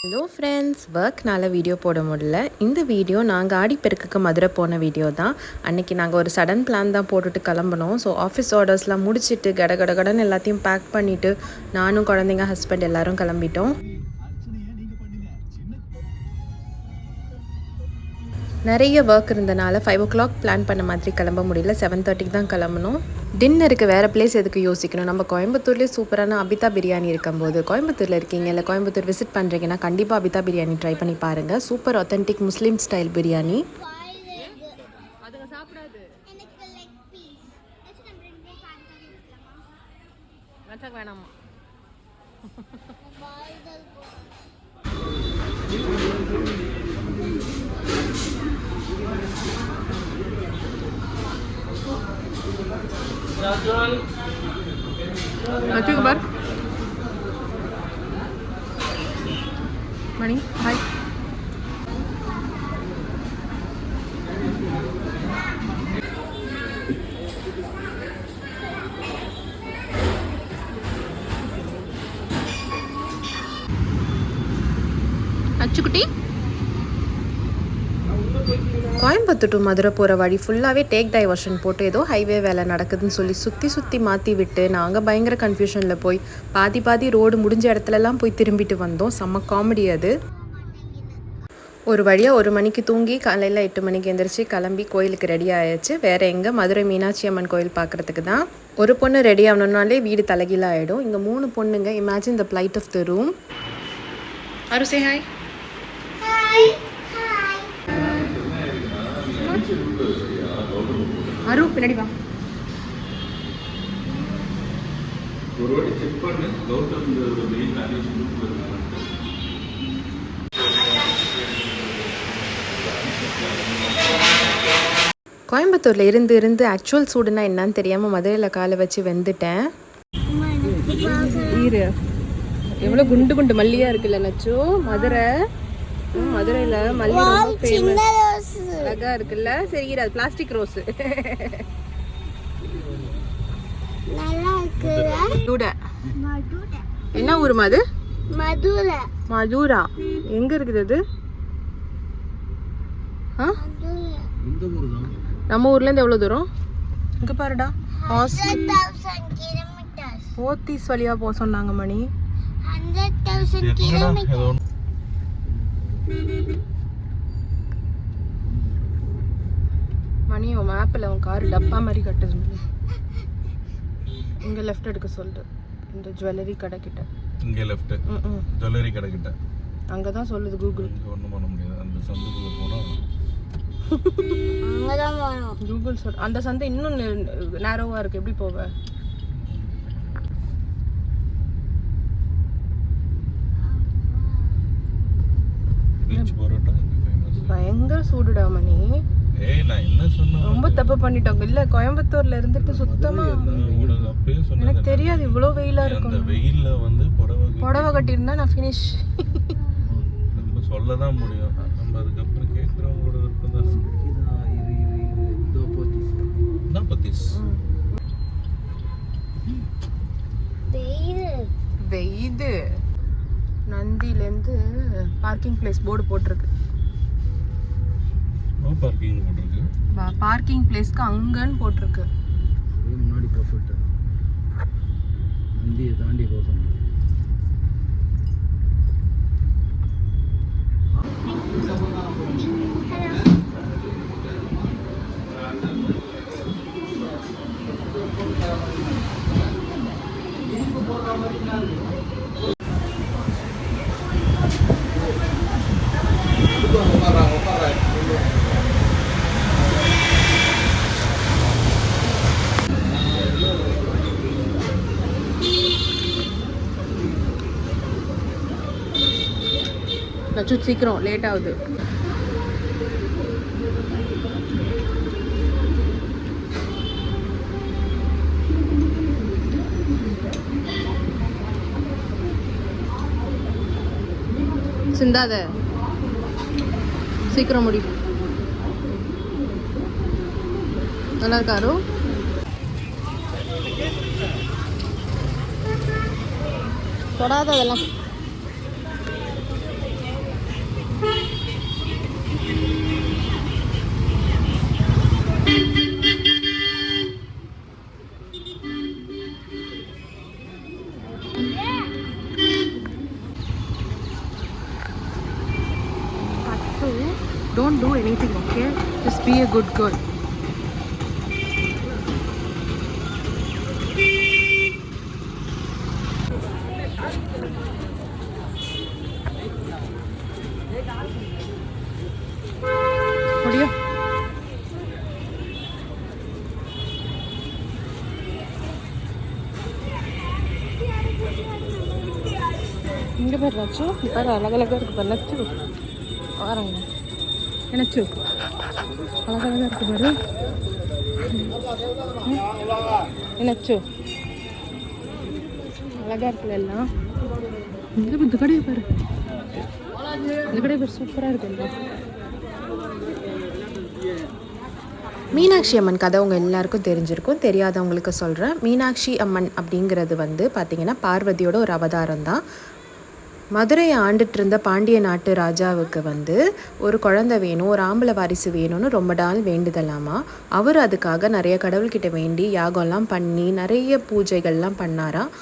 Hello friends, ஒர்க்னால video போட முடியல. இந்த வீடியோ நாங்கள் ஆடிப்பெருக்குக்கு மதுரை போன வீடியோ தான். அன்றைக்கி நாங்கள் ஒரு சடன் பிளான் தான் போட்டுட்டு கிளம்புனோம். ஸோ ஆஃபீஸ் ஆர்டர்ஸ்லாம் முடிச்சுட்டு கடகடன்னு எல்லாத்தையும் பேக் பண்ணிவிட்டு நானும் குழந்தைங்க ஹஸ்பண்ட் எல்லோரும் கிளம்பிட்டோம். நிறைய ஒர்க் இருந்தனால 5 o'clock பிளான் பண்ண மாதிரி கிளம்ப முடியல. 7:30 தான் கிளம்பணும். டின்னருக்கு வேறு பிளேஸ் எதுக்கு யோசிக்கணும், நம்ம கோயம்புத்தூர்லேயே சூப்பரான அபிதா பிரியாணி இருக்கும்போது கோயம்புத்தூரில் இருக்கீங்க இல்லை கோயம்புத்தூர் விசிட் பண்ணுறீங்கன்னா கண்டிப்பாக அபிதா பிரியாணி ட்ரை பண்ணி பாருங்கள். சூப்பர் ஒத்தன்டிக் முஸ்லீம் ஸ்டைல் பிரியாணி. வேணாமா பார் மணி ஹாய். அச்சுக்குட்டி, கோயம்புத்தூர் டு மதுரை போகிற வழி ஃபுல்லாகவே டேக் டைவர்ஷன் போட்டு ஏதோ ஹைவே வேலை நடக்குதுன்னு சொல்லி சுற்றி மாற்றி விட்டு நாங்கள் பயங்கர கன்ஃபியூஷனில் போய் பாதி ரோடு முடிஞ்ச இடத்துலலாம் போய் திரும்பிட்டு வந்தோம். செம்ம காமெடி அது. ஒரு வழியாக 1 மணிக்கு தூங்கி காலையில் 8 மணிக்கு எழுந்திரிச்சு கிளம்பி கோயிலுக்கு ரெடி ஆயிடுச்சு. வேறு எங்கே, மதுரை மீனாட்சி அம்மன் கோயில் பார்க்குறதுக்கு தான். ஒரு பொண்ணு ரெடி ஆகணுன்னாலே வீடு தலைகீழ ஆகிடும். இங்கே 3 பொண்ணுங்க. Imagine the flight of the room. அரு சே ஹாய். அரு பின்னாடி வா. கோயம்புத்தூரில் இருந்து ஆக்சுவல் சூடுனா என்னன்னு தெரியாமல் மதுரையில் காலை வச்சு வெந்துட்டேன். எவ்வளோ குண்டு மல்லியாக இருக்குல்ல நச்சோ. மதுரையில் மல்லி ரொம்ப ஃபேமஸ். அழகா இருக்குல்ல. சரி, அது பிளாஸ்டிக் ரோஸ். என்ன ஊர் அது? மதுரா. எங்க இருக்குது அது? நம்ம ஊர்ல இருந்து எவ்வளவு தூரம்? இங்க பாருடா, ஓத்திஸ் வழியா போக சொன்னாங்க மணி. 100,000 கிலோமீட்டர். மணி உன் மேப்பில் உன் கார் டப்பா மாதிரி கட்டுது. இங்கே லெஃப்ட் எடுக்க சொல்லிட்டு இந்த ஜுவல்லரி கடை கிட்ட. இங்கே லெஃப்ட் ஜுவல்லரி கடை கிட்ட அங்கே தான் சொல்லுது கூகுள். ஒன்றும் பண்ண முடியாது. அந்த சந்துக்குள்ளே போனால் கூகுள் சொல். அந்த சந்தை இன்னும் நேரோவாக இருக்குது. எப்படி போவ? பயங்கர சூடுடா மணி. ரொம்ப தப்பு பண்ணிட்டோம் இல்ல. கோயம்புத்தூர்ல இருந்துட்டு சுத்தமா எனக்கு தெரியாது இவ்வளோ வெயிலா இருக்கும். வெயில்ல வந்து புடவை கட்டியிருந்தா நான் ஃபினிஷ். நம்ம சொல்லதான் முடியும். நம்ம அதுக்கப்புறம் கேட்குறவங்களோட விருப்பம் தான். வெயிது நந்திலேருந்து பார்க்கிங் பிளேஸ் போர்டு போட்டிருக்கு. பார்க்கிங் பிளேஸ்க்கு அங்கன்னு போட்டிருக்கு. முன்னாடி பர்ஃபெக்ட். நந்தியை தாண்டி போகும். நச்சு சீக்கிரம், லேட் ஆகுது. சிந்தாத, சீக்கிரம் முடி. நல்லா இருக்காரு. தொடாத அதெல்லாம். Don't do anything, okay? Just be a good girl. முடியா இங்கே பேர் நச்சு பாரு அழகழகாக இருக்கு பாரு நச்சு பாருங்க நச்சு அழகழகாக இருக்கு பாரு நச்சு அழகா இருக்குல்ல எல்லாம் இந்த கடையை பாரு இந்த கடையை பாரு சூப்பராக இருக்கு எல்லாம் மீனாட்சி அம்மன் கதை உங்கள் எல்லாருக்கும் தெரிஞ்சிருக்கும். தெரியாதவங்களுக்கு சொல்கிறேன். மீனாட்சி அம்மன் அப்படிங்கிறது வந்து பார்த்திங்கன்னா பார்வதியோட ஒரு அவதாரம் தான். மதுரையை ஆண்டுட்டு இருந்த பாண்டிய நாட்டு ராஜாவுக்கு வந்து ஒரு குழந்தை வேணும், ஒரு ஆம்பளை வாரிசு வேணும்னு ரொம்ப நாள் வேண்டுதலாமா. அவர் அதுக்காக நிறைய கடவுள்கிட்ட வேண்டி யாகம்லாம் பண்ணி நிறைய பூஜைகள்லாம் பண்ணாராம்.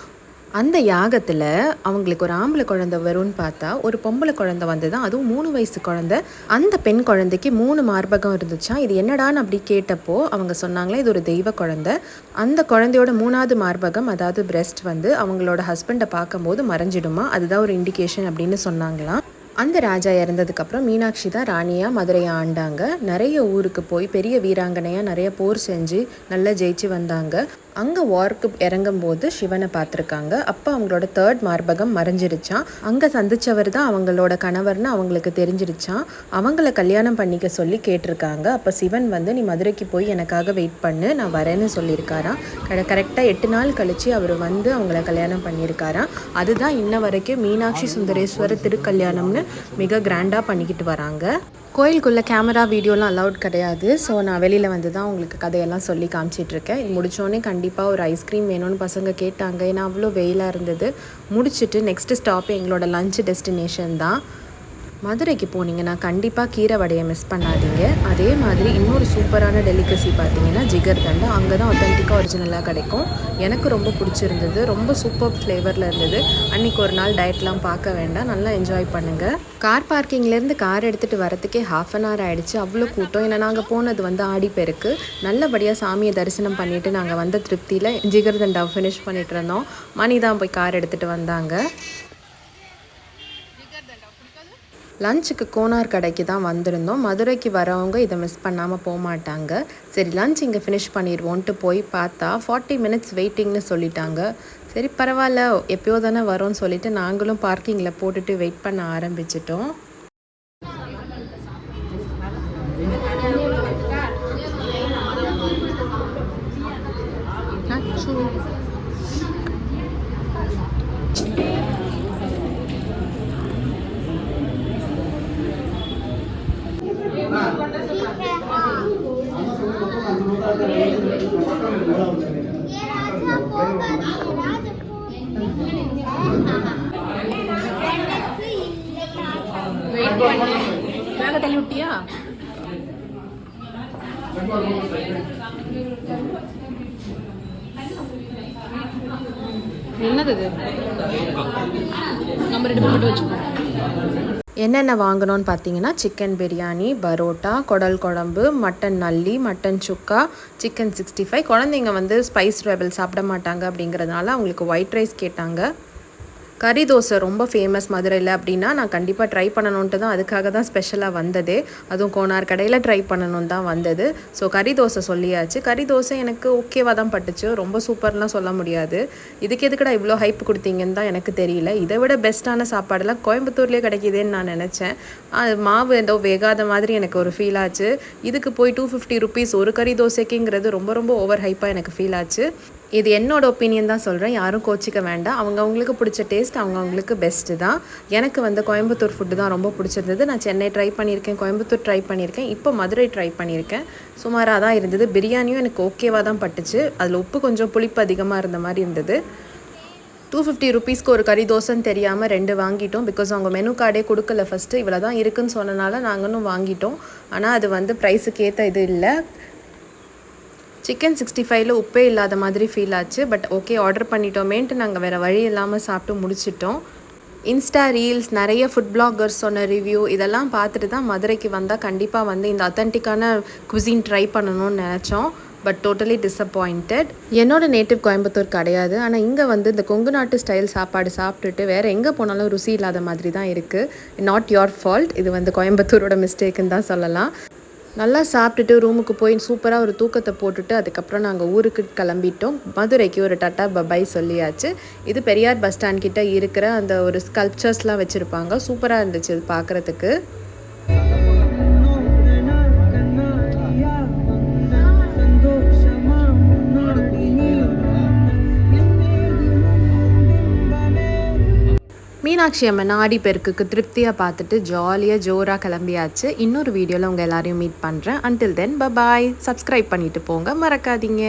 அந்த யாகத்தில் அவங்களுக்கு ஒரு ஆம்பளை குழந்தை வரும்னு பார்த்தா ஒரு பொம்பளை குழந்தை வந்து தான், அதுவும் 3 வயசு குழந்தை. அந்த பெண் குழந்தைக்கு 3 மார்பகம் இருந்துச்சா. இது என்னடான்னு அப்படி கேட்டப்போ அவங்க சொன்னாங்களே இது ஒரு தெய்வ குழந்தை. அந்த குழந்தையோட 3வது மார்பகம் அதாவது பிரெஸ்ட் வந்து அவங்களோட ஹஸ்பண்டை பார்க்கும்போது மறைஞ்சிடுமா. அதுதான் ஒரு இண்டிகேஷன் அப்படின்னு சொன்னாங்களாம். அந்த ராஜா இறந்ததுக்கப்புறம் மீனாட்சி தான் ராணியாக மதுரையை ஆண்டாங்க. நிறைய ஊருக்கு போய் பெரிய வீராங்கனையாக நிறைய போர் செஞ்சு நல்லா ஜெயிச்சு வந்தாங்க. அங்கே வார்க்கு இறங்கும்போது சிவனை பார்த்துருக்காங்க. அப்போ அவங்களோட 3rd மார்பகம் மறைஞ்சிருச்சான். அங்கே சந்திச்சவர் தான் அவங்களோட கணவர்னு அவங்களுக்கு தெரிஞ்சிருச்சான். அவங்கள கல்யாணம் பண்ணிக்க சொல்லி கேட்டிருக்காங்க. அப்போ சிவன் வந்து நீ மதுரைக்கு போய் எனக்காக வெயிட் பண்ணு, நான் வரேன்னு சொல்லியிருக்காராம். கரெக்டாக 8 நாள் கழித்து அவர் வந்து அவங்கள கல்யாணம் பண்ணியிருக்காராம். அதுதான் இன்ன வரைக்கும் மீனாட்சி சுந்தரேஸ்வரர் திருக்கல்யாணம்னு மிக கிராண்டாக பண்ணிக்கிட்டு வராங்க. கோயிலுக்குள்ளே கேமரா வீடியோலாம் அலவுட் கிடையாது. ஸோ நான் வெளியில் வந்து தான் உங்களுக்கு கதையெல்லாம் சொல்லி காமிச்சிட்ருக்கேன். இது முடித்தோடனே கண்டிப்பாக ஒரு ஐஸ்கிரீம் வேணும்னு பசங்க கேட்டாங்க. ஏன்னா அவ்வளோ வெயிலாக இருந்தது. முடிச்சுட்டு நெக்ஸ்ட்டு ஸ்டாப் எங்களோட லஞ்ச் டெஸ்டினேஷன் தான். மதுரைக்கு போனீங்கன்னா கண்டிப்பாக கீரை வடையை மிஸ் பண்ணாதீங்க. அதே மாதிரி இன்னொரு சூப்பரான டெலிகசி பார்த்தீங்கன்னா ஜிகர்தண்டா. அங்கே தான் ஒத்தன்டிக்காக ஒரிஜினலாக கிடைக்கும். எனக்கு ரொம்ப பிடிச்சிருந்தது. ரொம்ப சூப்பர் ஃப்ளேவரில் இருந்தது. அன்றைக்கி ஒரு நாள் டயட்லாம் பார்க்க வேண்டாம், நல்லா என்ஜாய் பண்ணுங்கள். கார் பார்க்கிங்லேருந்து கார் எடுத்துகிட்டு வரத்துக்கே 1/2 hour ஆகிடுச்சு. அவ்வளோ கூட்டம். ஏன்னா நாங்கள் போனது வந்து ஆடிப்பெருக்கு. நல்லபடியாக சாமியை தரிசனம் பண்ணிவிட்டு நாங்கள் வந்த திருப்தியில் ஜிகர்தண்டாவை ஃபினிஷ் பண்ணிகிட்டு இருந்தோம். மணி தான் போய் கார் எடுத்துகிட்டு வந்தாங்க. லஞ்சுக்கு கோனார் கடைக்கு தான் வந்திருந்தோம். மதுரைக்கு வரவங்க இதை மிஸ் பண்ணாமல் போக மாட்டாங்க. சரி லஞ்ச் இங்கே ஃபினிஷ் பண்ணிடுவோன்ட்டு போய் பார்த்தா 40 minutes வெயிட்டிங்னு சொல்லிட்டாங்க. சரி பரவாயில்ல, எப்பயோ தானே வரோன்னு சொல்லிட்டு நாங்களும் பார்க்கிங்கில் போட்டுட்டு வெயிட் பண்ண ஆரம்பிச்சிட்டோம். பேக தள்ளி விட்டியா? என்னது இது? நம்ம 2 மட்டும் வச்சுக்கோங்க. என்னென்ன வாங்கணும்னு பார்த்தீங்கன்னா சிக்கன் பிரியாணி, பரோட்டா, குடல் குழம்பு, மட்டன் நல்லி, மட்டன் சுக்கா, சிக்கன் 65. குழந்தைங்க வந்து ஸ்பைஸ் ரெபல் சாப்பிட மாட்டாங்க அப்படிங்கிறதுனால அவங்களுக்கு ஒயிட் ரைஸ் கேட்டாங்க. கறி தோசை ரொம்ப ஃபேமஸ் மதுரையில் அப்படின்னா நான் கண்டிப்பாக ட்ரை பண்ணணுன்ட்டு தான், அதுக்காக தான் ஸ்பெஷலாக வந்ததே. அதுவும் கோனார் கடையில் ட்ரை பண்ணணும் தான் வந்தது. ஸோ கறி தோசை சொல்லியாச்சு. கறி தோசை எனக்கு ஓகேவாக தான் பட்டுச்சு. ரொம்ப சூப்பர்லாம் சொல்ல முடியாது. இதுக்கு எதுக்குடா இவ்வளோ ஹைப் கொடுத்தீங்கன்னு தான் எனக்கு தெரியல. இதை விட பெஸ்ட்டான சாப்பாடெல்லாம் கோயம்புத்தூர்லேயே கிடைக்கிதேன்னு நான் நினச்சேன். அது மாவு ஏதோ வேகாத மாதிரி எனக்கு ஒரு ஃபீல் ஆச்சு. இதுக்கு போய் 250 rupees ஒரு கறி தோசைக்குங்கிறது ரொம்ப ரொம்ப ஓவர் ஹைப்பாக எனக்கு ஃபீல் ஆச்சு. இது என்னோட ஒப்பீனியன் தான் சொல்கிறேன், யாரும் கோச்சிக்க வேண்டாம். அவங்களுக்கு பிடிச்ச டேஸ்ட் அவங்களுக்கு பெஸ்ட்டு தான். எனக்கு வந்து கோயம்புத்தூர் ஃபுட்டு தான் ரொம்ப பிடிச்சிருந்தது. நான் சென்னை ட்ரை பண்ணியிருக்கேன், கோயம்புத்தூர் ட்ரை பண்ணியிருக்கேன், இப்போ மதுரை ட்ரை பண்ணியிருக்கேன். சுமாராக தான் இருந்தது. பிரியாணியும் எனக்கு ஓகேவாக தான் பட்டுச்சு. அதில் உப்பு கொஞ்சம் புளிப்பு அதிகமாக இருந்த மாதிரி இருந்தது. 250 rupeesக்கு ஒரு கறி தோசைன்னு தெரியாமல் 2 வாங்கிட்டோம். பிகாஸ் அவங்க மெனு கார்டே கொடுக்கல. ஃபஸ்ட்டு இவ்வளோ தான் இருக்குதுன்னு சொன்னனால நாங்களும் வாங்கிட்டோம். ஆனால் அது வந்து ப்ரைஸுக்கு ஏற்ற இது இல்லை. சிக்கன் 65ல் உப்பே இல்லாத மாதிரி ஃபீல் ஆச்சு. பட் ஓகே, ஆர்டர் பண்ணிட்டோமேன்ட்டு நாங்கள் வேறு வழி இல்லாமல் சாப்பிட்டு முடிச்சிட்டோம். இன்ஸ்டா ரீல்ஸ், நிறைய ஃபுட் பிளாகர்ஸ் சொன்ன ரிவ்யூ இதெல்லாம் பார்த்துட்டு தான் மதுரைக்கு வந்தால் கண்டிப்பாக வந்து இந்த அத்தன்டிக்கான குசின் ட்ரை பண்ணணும்னு நினச்சோம். But totally disappointed. என்னோட நேட்டிவ் கோயம்புத்தூர் கிடையாது. ஆனால் இங்கே வந்து இந்த கொங்கு நாட்டு ஸ்டைல் சாப்பாடு சாப்பிட்டுட்டு வேறு எங்கே போனாலும் ருசி இல்லாத மாதிரி தான் இருக்குது. Not your fault. இது வந்து கோயம்புத்தூரோட மிஸ்டேக்குன்னு தான் சொல்லலாம். நல்லா சாப்பிட்டுட்டு ரூமுக்கு போய் சூப்பராக ஒரு தூக்கத்தை போட்டுட்டு அதுக்கப்புறம் நாங்கள் ஊருக்கு கிளம்பிட்டோம். மதுரைக்கு ஒரு டாட்டா பபாய் சொல்லியாச்சு. இது பெரியார் பஸ் ஸ்டாண்ட் கிட்ட இருக்கிற அந்த ஒரு ஸ்கல்ப்சர்ஸ்லாம் வச்சுருப்பாங்க. சூப்பராக இருந்துச்சு இது பார்க்குறதுக்கு. மீனாட்சி அம்மன் ஆடிப்பெருக்குக்கு திருப்தியாக பார்த்துட்டு ஜாலியாக ஜோராக கிளம்பியாச்சு. இன்னொரு வீடியோவில் உங்கள் எல்லாரையும் மீட் பண்ணுறேன். Until then bye bye. சப்ஸ்கிரைப் பண்ணிட்டு போங்க, மறக்காதீங்க.